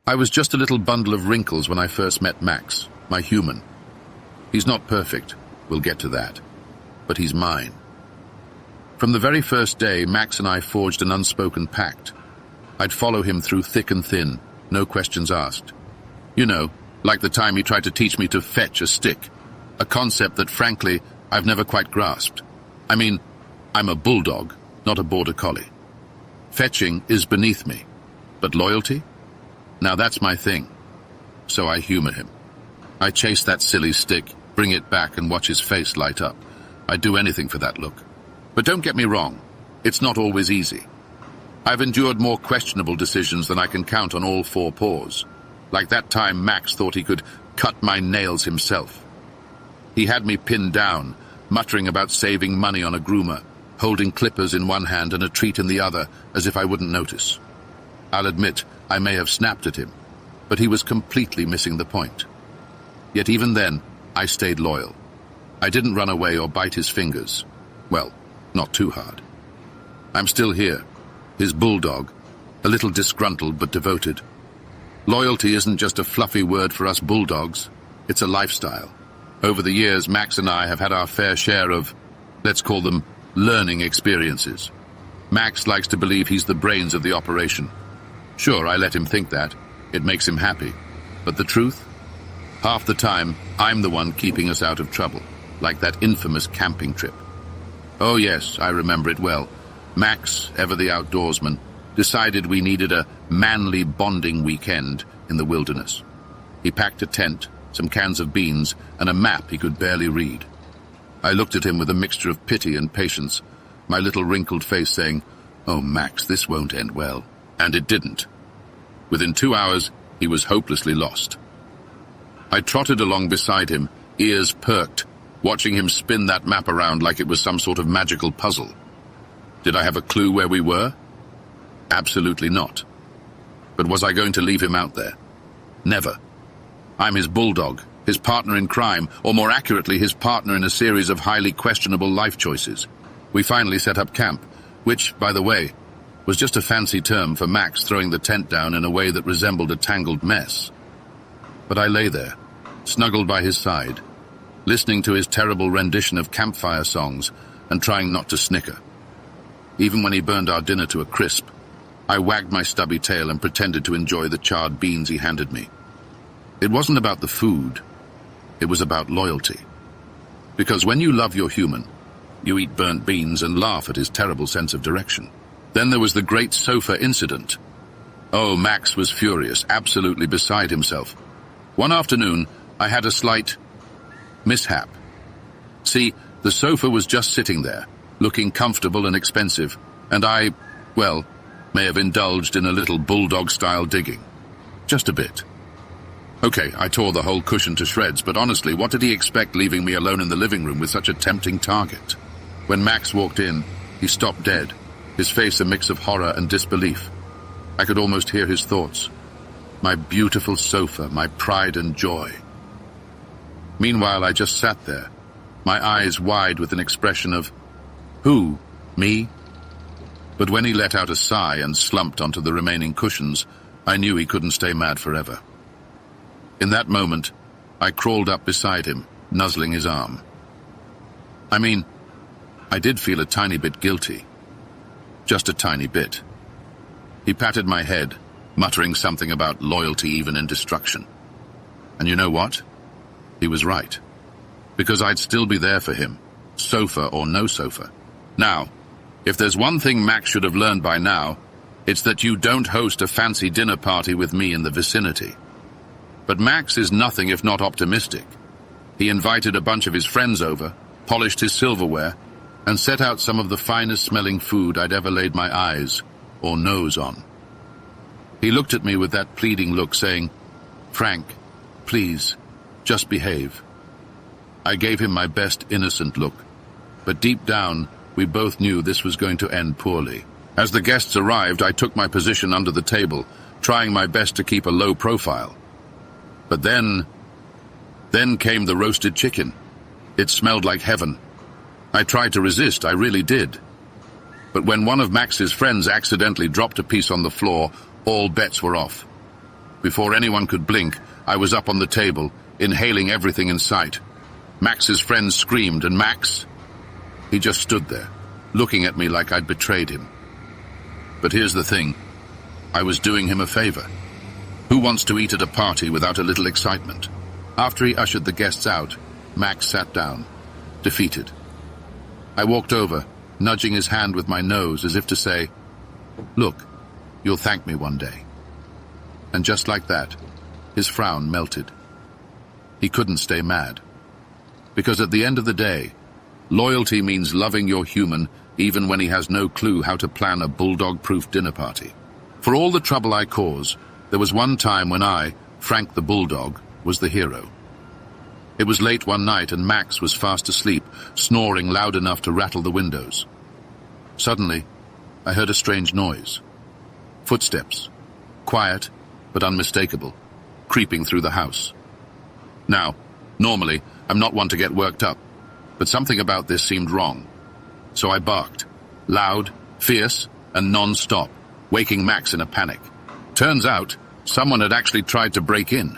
I was just a little bundle of wrinkles when I first met Max, my human. He's not perfect, we'll get to that, but he's mine. From the very first day, Max and I forged an unspoken pact. I'd follow him through thick and thin, no questions asked. You know, like the time he tried to teach me to fetch a stick, a concept that, frankly, I've never quite grasped. I mean, I'm a bulldog, not a border collie. Fetching is beneath me, but loyalty? Now that's my thing. So I humor him. I chase that silly stick, bring it back and watch his face light up. I'd do anything for that look. But don't get me wrong, it's not always easy. I've endured more questionable decisions than I can count on all four paws. Like that time Max thought he could cut my nails himself. He had me pinned down, muttering about saving money on a groomer, holding clippers in one hand and a treat in the other, as if I wouldn't notice. I'll admit, I may have snapped at him, but he was completely missing the point. Yet even then, I stayed loyal. I didn't run away or bite his fingers. Well, not too hard. I'm still here, his bulldog, a little disgruntled but devoted. Loyalty isn't just a fluffy word for us bulldogs, it's a lifestyle. Over the years, Max and I have had our fair share of, let's call them, learning experiences. Max likes to believe he's the brains of the operation. Sure, I let him think that. It makes him happy. But the truth? Half the time, I'm the one keeping us out of trouble, like that infamous camping trip. Oh yes, I remember it well. Max, ever the outdoorsman, decided we needed a manly bonding weekend in the wilderness. He packed a tent, some cans of beans, and a map he could barely read. I looked at him with a mixture of pity and patience, my little wrinkled face saying, "Oh, Max, this won't end well." And it didn't. Within 2 hours, he was hopelessly lost. I trotted along beside him, ears perked, watching him spin that map around like it was some sort of magical puzzle. Did I have a clue where we were? Absolutely not. But was I going to leave him out there? Never. I'm his bulldog, his partner in crime, or more accurately, his partner in a series of highly questionable life choices. We finally set up camp, which, by the way, was just a fancy term for Max throwing the tent down in a way that resembled a tangled mess. But I lay there, snuggled by his side, listening to his terrible rendition of campfire songs and trying not to snicker. Even when he burned our dinner to a crisp, I wagged my stubby tail and pretended to enjoy the charred beans he handed me. It wasn't about the food, it was about loyalty. Because when you love your human, you eat burnt beans and laugh at his terrible sense of direction. Then there was the great sofa incident. Oh, Max was furious, absolutely beside himself. One afternoon, I had a slight mishap. See, the sofa was just sitting there, looking comfortable and expensive, and I, well, may have indulged in a little bulldog-style digging. Just a bit. Okay, I tore the whole cushion to shreds, but honestly, what did he expect leaving me alone in the living room with such a tempting target? When Max walked in, he stopped dead, his face a mix of horror and disbelief. I could almost hear his thoughts. My beautiful sofa, my pride and joy. Meanwhile, I just sat there, my eyes wide with an expression of, who? Me? But when he let out a sigh and slumped onto the remaining cushions, I knew he couldn't stay mad forever. In that moment, I crawled up beside him, nuzzling his arm. I mean, I did feel a tiny bit guilty. Just a tiny bit. He patted my head, muttering something about loyalty even in destruction. And you know what? He was right. Because I'd still be there for him, sofa or no sofa. Now, if there's one thing Max should have learned by now, it's that you don't host a fancy dinner party with me in the vicinity. But Max is nothing if not optimistic. He invited a bunch of his friends over, polished his silverware, and set out some of the finest smelling food I'd ever laid my eyes or nose on. He looked at me with that pleading look, saying, "Frank, please, just behave." I gave him my best innocent look, but deep down, we both knew this was going to end poorly. As the guests arrived, I took my position under the table, trying my best to keep a low profile. But then came the roasted chicken. It smelled like heaven. I tried to resist, I really did. But when one of Max's friends accidentally dropped a piece on the floor, all bets were off. Before anyone could blink, I was up on the table, inhaling everything in sight. Max's friends screamed, and Max, he just stood there, looking at me like I'd betrayed him. But here's the thing, I was doing him a favor. Who wants to eat at a party without a little excitement? After he ushered the guests out, Max sat down, defeated. I walked over, nudging his hand with my nose as if to say, "Look, you'll thank me one day." And just like that, his frown melted. He couldn't stay mad. Because at the end of the day, loyalty means loving your human even when he has no clue how to plan a Bulldog-proof dinner party. For all the trouble I caused, there was one time when I, Frank the Bulldog, was the hero. It was late one night and Max was fast asleep, snoring loud enough to rattle the windows. Suddenly, I heard a strange noise. Footsteps, quiet but unmistakable, creeping through the house. Now, normally, I'm not one to get worked up, but something about this seemed wrong. So I barked, loud, fierce, and non-stop, waking Max in a panic. Turns out, someone had actually tried to break in.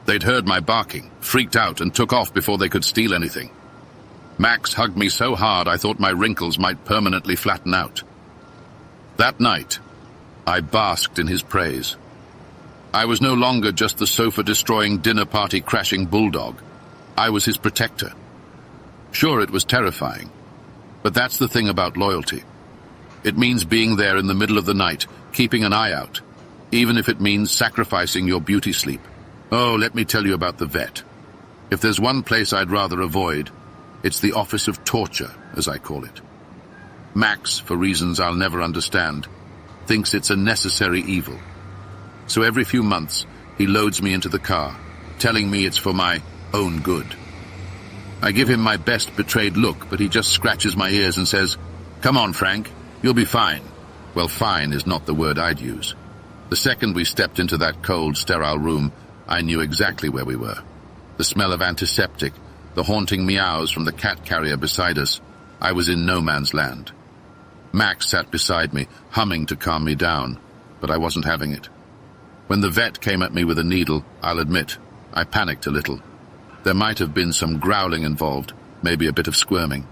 They'd heard my barking, freaked out, and took off before they could steal anything. Max hugged me so hard I thought my wrinkles might permanently flatten out. That night, I basked in his praise. I was no longer just the sofa-destroying, dinner-party-crashing Bulldog. I was his protector. Sure, it was terrifying, but that's the thing about loyalty. It means being there in the middle of the night, keeping an eye out, even if it means sacrificing your beauty sleep. Oh, let me tell you about the vet. If there's one place I'd rather avoid, it's the office of torture, as I call it. Max, for reasons I'll never understand, thinks it's a necessary evil. So every few months, he loads me into the car, telling me it's for my own good. I give him my best betrayed look, but he just scratches my ears and says, "Come on, Frank, you'll be fine." Well, fine is not the word I'd use. The second we stepped into that cold, sterile room, I knew exactly where we were. The smell of antiseptic, the haunting meows from the cat carrier beside us, I was in no man's land. Max sat beside me, humming to calm me down, but I wasn't having it. When the vet came at me with a needle, I'll admit, I panicked a little. There might have been some growling involved, maybe a bit of squirming.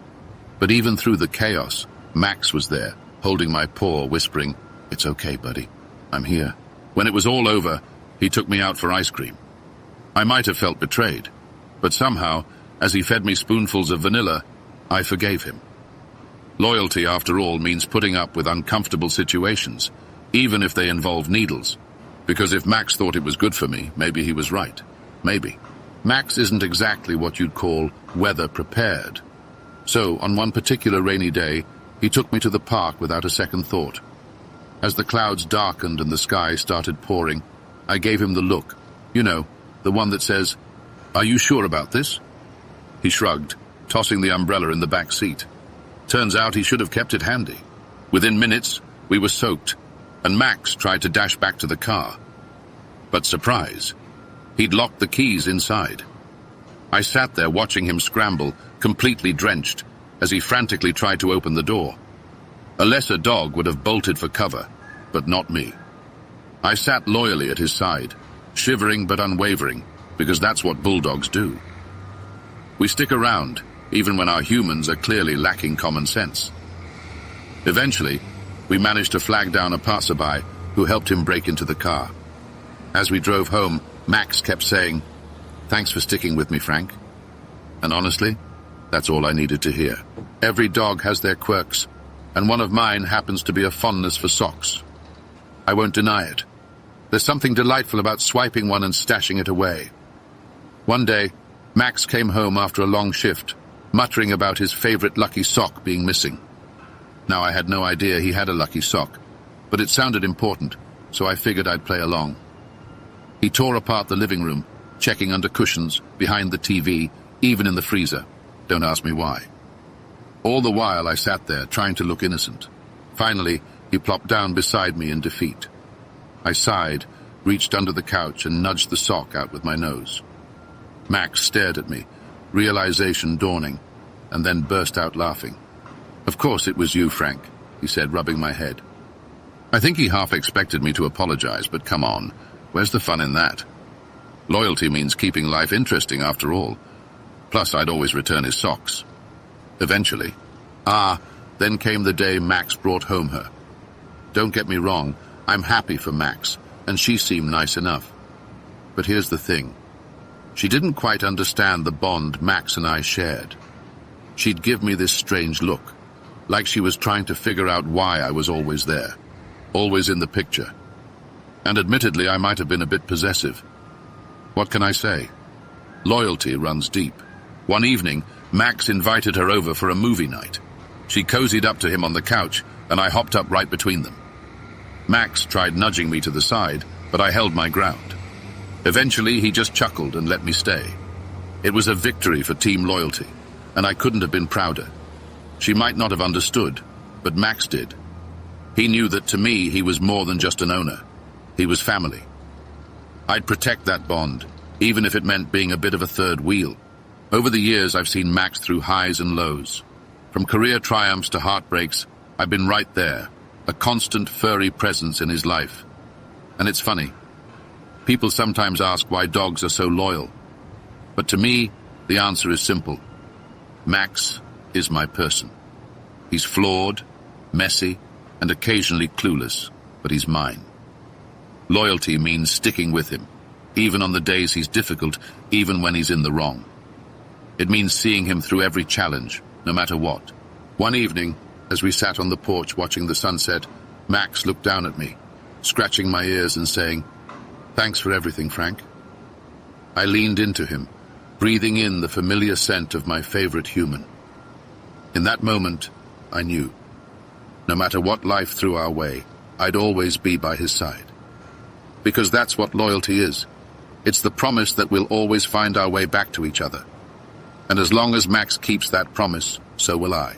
But even through the chaos, Max was there, holding my paw, whispering, "It's okay, buddy. I'm here." When it was all over, he took me out for ice cream. I might have felt betrayed, but somehow, as he fed me spoonfuls of vanilla, I forgave him. Loyalty, after all, means putting up with uncomfortable situations, even if they involve needles. Because if Max thought it was good for me, maybe he was right. Maybe. Max isn't exactly what you'd call weather prepared. So, on one particular rainy day, he took me to the park without a second thought. As the clouds darkened and the sky started pouring, I gave him the look. You know, the one that says, "Are you sure about this?" He shrugged, tossing the umbrella in the back seat. Turns out he should have kept it handy. Within minutes, we were soaked, and Max tried to dash back to the car. But surprise, he'd locked the keys inside. I sat there watching him scramble, completely drenched, as he frantically tried to open the door. A lesser dog would have bolted for cover, but not me. I sat loyally at his side, shivering but unwavering, because that's what bulldogs do. We stick around, even when our humans are clearly lacking common sense. Eventually, we managed to flag down a passerby who helped him break into the car. As we drove home, Max kept saying, "Thanks for sticking with me, Frank." And honestly, that's all I needed to hear. Every dog has their quirks, and one of mine happens to be a fondness for socks. I won't deny it. There's something delightful about swiping one and stashing it away. One day, Max came home after a long shift, muttering about his favorite lucky sock being missing. Now, I had no idea he had a lucky sock, but it sounded important, so I figured I'd play along. He tore apart the living room, checking under cushions, behind the TV, even in the freezer. Don't ask me why. All the while I sat there, trying to look innocent. Finally, he plopped down beside me in defeat. I sighed, reached under the couch, and nudged the sock out with my nose. Max stared at me, realization dawning, and then burst out laughing. "Of course it was you, Frank," he said, rubbing my head. I think he half expected me to apologize, but come on. Where's the fun in that? Loyalty means keeping life interesting after all. Plus, I'd always return his socks. Eventually. Then came the day Max brought home her. Don't get me wrong, I'm happy for Max, and she seemed nice enough. But here's the thing. She didn't quite understand the bond Max and I shared. She'd give me this strange look, like she was trying to figure out why I was always there, always in the picture. And admittedly, I might have been a bit possessive. What can I say? Loyalty runs deep. One evening, Max invited her over for a movie night. She cozied up to him on the couch, and I hopped up right between them. Max tried nudging me to the side, but I held my ground. Eventually, he just chuckled and let me stay. It was a victory for team loyalty, and I couldn't have been prouder. She might not have understood, but Max did. He knew that to me, he was more than just an owner. He was family. I'd protect that bond, even if it meant being a bit of a third wheel. Over the years, I've seen Max through highs and lows. From career triumphs to heartbreaks, I've been right there, a constant furry presence in his life. And it's funny. People sometimes ask why dogs are so loyal. But to me, the answer is simple. Max is my person. He's flawed, messy, and occasionally clueless, but he's mine. Loyalty means sticking with him, even on the days he's difficult, even when he's in the wrong. It means seeing him through every challenge, no matter what. One evening, as we sat on the porch watching the sunset, Max looked down at me, scratching my ears and saying, "Thanks for everything, Frank." I leaned into him, breathing in the familiar scent of my favorite human. In that moment, I knew. No matter what life threw our way, I'd always be by his side. Because that's what loyalty is. It's the promise that we'll always find our way back to each other. And as long as Max keeps that promise, so will I.